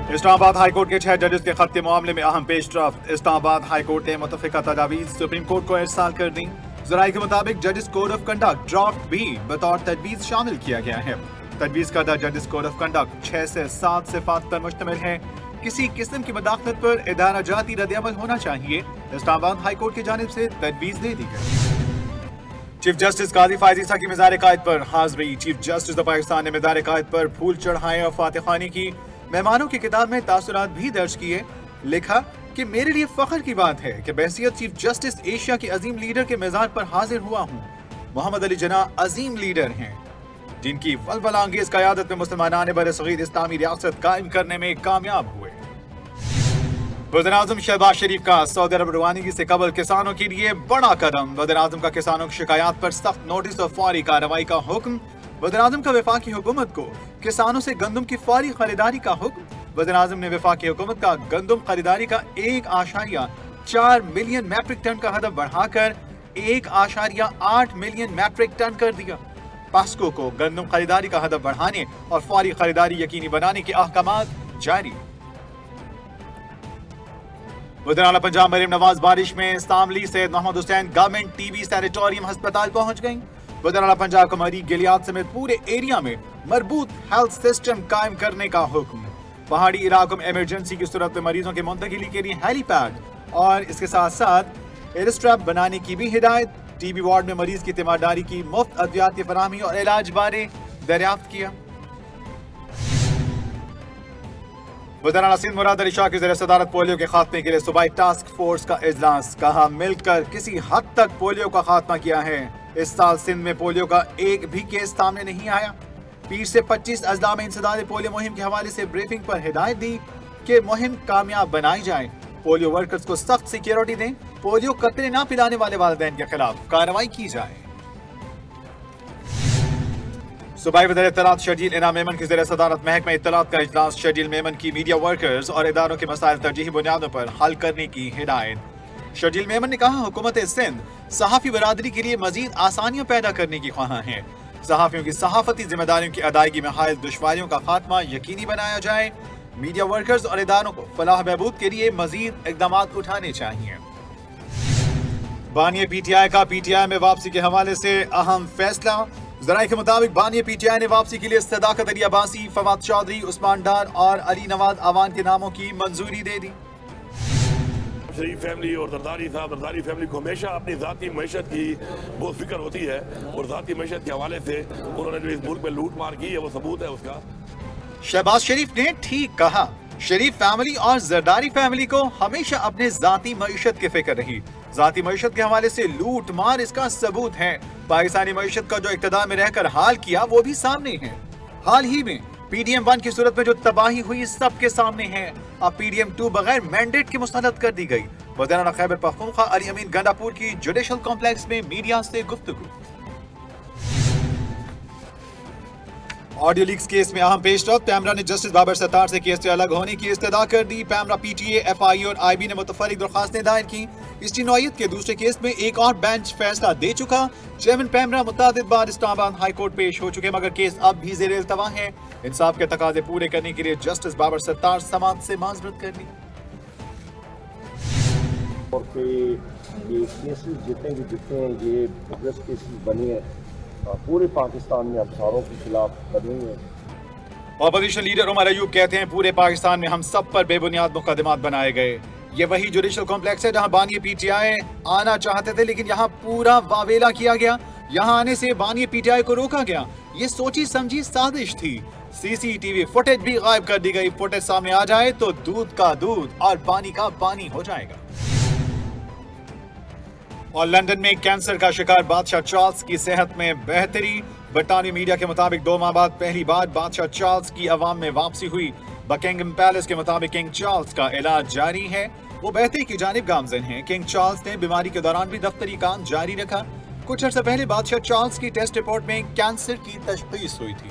اسلام آباد high court کے 6 ججز کے خط کے معاملے میں اہم پیش رفت۔ اسلام آباد ہائی کورٹ نے متفقہ تجاویز سپریم کورٹ کو ارسال کر دی۔ ذرائع کے مطابق ججز کوڈ آف کنڈکٹ ڈرافٹ بھی بطور تجویز شامل کیا گیا ہے۔ تجویز کردہ ججز کوڈ آف کنڈکٹ 6 سے 7 صفات پر مشتمل ہے۔ کسی قسم کی مداخلت پر ادارہ جاتی رد عمل ہونا چاہیے۔ اسلام آباد ہائی کورٹ کی جانب سے تجویز دے دی گئی۔ چیف جسٹس قاضی فائز عیسیٰ کی مزار قائد پر حاضری۔ چیف جسٹس پاکستان نے مزار قائد پر پھول چڑھائے اور فاتح خوانی کی۔ مہمانوں کی کتاب میں تاثرات بھی درج کیے۔ لکھا کہ میرے لیے فخر کی بات ہے کہ بحیثیت چیف جسٹس ایشیا کے عظیم لیڈر کے مزار پر حاضر ہوا ہوں۔ محمد علی جناح عظیم لیڈر ہیں جن کی ولولہ انگیز قیادت میں مسلمانان برصغیر اسلامی ریاست قائم کرنے میں کامیاب ہوئے۔ وزیر اعظم شہباز شریف کا سعودی عرب روانگی سے قبل کسانوں کے لیے بڑا قدم۔ وزیر اعظم کا کسانوں کی شکایات پر سخت نوٹس اور فوری کارروائی کا حکم۔ وزیر اعظم کا وفاقی حکومت کو کسانوں سے گندم کی فوری خریداری کا حکم۔ وزیر اعظم نے وفاقی حکومت کا گندم خریداری کا 1.4 ملین میٹرک ٹن کا ہدف بڑھا کر 1.8 ملین میٹرک ٹن کر دیا۔ پاسکو کو گندم خریداری کا ہدف بڑھانے اور فوری خریداری یقینی بنانے کے احکامات جاری۔ وزیر اعلیٰ پنجاب مریم نواز بارش میں ساملی سید محمد حسین گورنمنٹ ٹی بی سینیٹوریم ہسپتال پہنچ گئیں۔ وزیر اعلیٰ پنجاب کو مری گلیات سمیت پورے ایریا میں مربوط ہیلتھ سسٹم قائم کرنے کا حکم۔ پہاڑی علاقوں میں ایمرجنسی کی صورت میں مریضوں کی منتقلی کے لیے ہیلی پیڈ اور اس کے ساتھ ساتھ ایئر اسٹریپ بنانے کی بھی ہدایت۔ ٹی بی وارڈ میں مریض کی تیمارداری کی مفت ادویات کی فراہمی اور علاج بارے دریافت کیا۔ وزیر اعلیٰ سندھ مراد علی شاہ کی زیر صدارت پولیو کے خاتمے کے لیے صوبائی ٹاسک فورس کا اجلاس۔ کہا مل کر کسی حد تک پولیو کا خاتمہ کیا ہے۔ اس سال سندھ میں پولیو کا ایک بھی کیس سامنے نہیں آیا۔ پیر سے 25 اضلاع میں انسداد پولیو مہم کے حوالے سے بریفنگ پر ہدایت دی کہ مہم کامیاب بنائی جائے۔ پولیو ورکرز کو سخت سیکیورٹی دیں۔ پولیو قطرے نہ پلانے والے والدین کے خلاف کارروائی کی جائے۔ صوبائی وزیر اطلاعات شرجیل انعام میمن کی زیر صدارت محکمہ اطلاعات کا اجلاس۔ شرجیل میمن کی میڈیا ورکرز اور اداروں کے مسائل ترجیحی بنیادوں پر حل کرنے کی ہدایت۔ شرجیل میمن نے کہا حکومت سندھ صحافی برادری کے لیے مزید آسانیاں پیدا کرنے کی خواہاں ہے۔ صحافیوں کی صحافتی ذمہ داریوں کی ادائیگی میں حائل دشواریوں کا خاتمہ یقینی بنایا جائے۔ میڈیا ورکرز اور اداروں کو فلاح بہبود کے لیے مزید اقدامات اٹھانے چاہیے۔ بانی پی ٹی آئی کا پی ٹی آئی میں واپسی کے حوالے سے اہم فیصلہ۔ ذرائع کے مطابق بانی پی ٹی آئی نے واپسی کے لیے صداقت علی عباسی، فواد چودھری، عثمان ڈار اور علی نواز آوان کے ناموں کی منظوری دے دی۔ شریف فیملی اور زرداری صاحب، زرداری فیملی کو ہمیشہ اپنی ذاتی معیشت کی بہت فکر ہوتی ہے اور ذاتی معیشت کے حوالے سے انہوں نے جو اس ملک میں لوٹ مار کی ہے وہ ثبوت ہے اس کا۔ شہباز شریف نے ٹھیک کہا، شریف فیملی اور زرداری فیملی کو ہمیشہ اپنے ذاتی معیشت کی فکر رہی۔ ذاتی معیشت کے حوالے سے لوٹ مار اس کا ثبوت ہے۔ پاکستانی معیشت کا جو اقتدار میں رہ کر حال کیا وہ بھی سامنے ہے۔ حال ہی میں پی ڈی ایم 1 کی صورت میں جو تباہی ہوئی سب کے سامنے ہے۔ اب پی ڈی ایم 2 بغیر مینڈیٹ کے مسلط کر دی گئی۔ وزیر اعلیٰ خیبر پختونخوا علی امین گنڈاپور کی جوڈیشل کمپلیکس میں میڈیا سے گفتگو۔ آڈیو لیکس کیس میں اہم پیش رفت۔ پیمرا نے جسٹس بابر ستار سے کیس سے الگ ہونے کی استدعا کر دی۔ PEMRA, P T A, F I اور آئی بی نے متفرق درخواستیں دائر کی۔ اس کی نوعیت کے دوسرے کیس میں ایک اور بینچ فیصلہ دے چکا۔ چیئرمین پیمرا متعدد بار اسلام آباد ہائی کورٹ پیش ہو چکے مگر کیس اب بھی زیر التوا ہے۔ انصاف کے تقاضے پورے کرنے کے لیے جسٹس بابر ستار سماعت سے معذرت کر لی۔ اور کہ یہ کیسز جتنے ہیں یہ پروگریس کیسز بنے ہیں پورے پاکستان میں افسروں کے خلاف بنے ہوئے ہیں۔ اپوزیشن لیڈر عمر ایوب کہتے ہیں پورے پاکستان میں ہم سب پر بے بنیاد مقدمات بنائے گئے۔ یہ وہی جوڈیشل کمپلیکس ہے جہاں بانی پی ٹی آئی آنا چاہتے تھے لیکن یہاں پورا واویلا کیا گیا۔ یہاں آنے سے بانی پی ٹی آئی کو روکا گیا۔ یہ سوچی سمجھی سازش تھی۔ سی سی ٹی وی فوٹیج بھی غائب کر دی گئی۔ فوٹیج سامنے آ جائے تو دودھ کا دودھ اور پانی کا پانی ہو جائے گا۔ اور لندن میں کینسر کا شکار بادشاہ چارلز کی صحت میں بہتری۔ برطانوی میڈیا کے مطابق 2 ماہ بعد پہلی بار بادشاہ چارلز کی عوام میں واپسی ہوئی۔ بکنگم پیلس کے مطابق کنگ چارلز کا علاج جاری ہے۔ وہ بہتری کی جانب گامزن ہیں۔ کنگ چارلز نے بیماری کے دوران بھی دفتری کام جاری رکھا۔ کچھ عرصہ پہلے بادشاہ چارلز کی ٹیسٹ رپورٹ میں کینسر کی تشخیص ہوئی تھی۔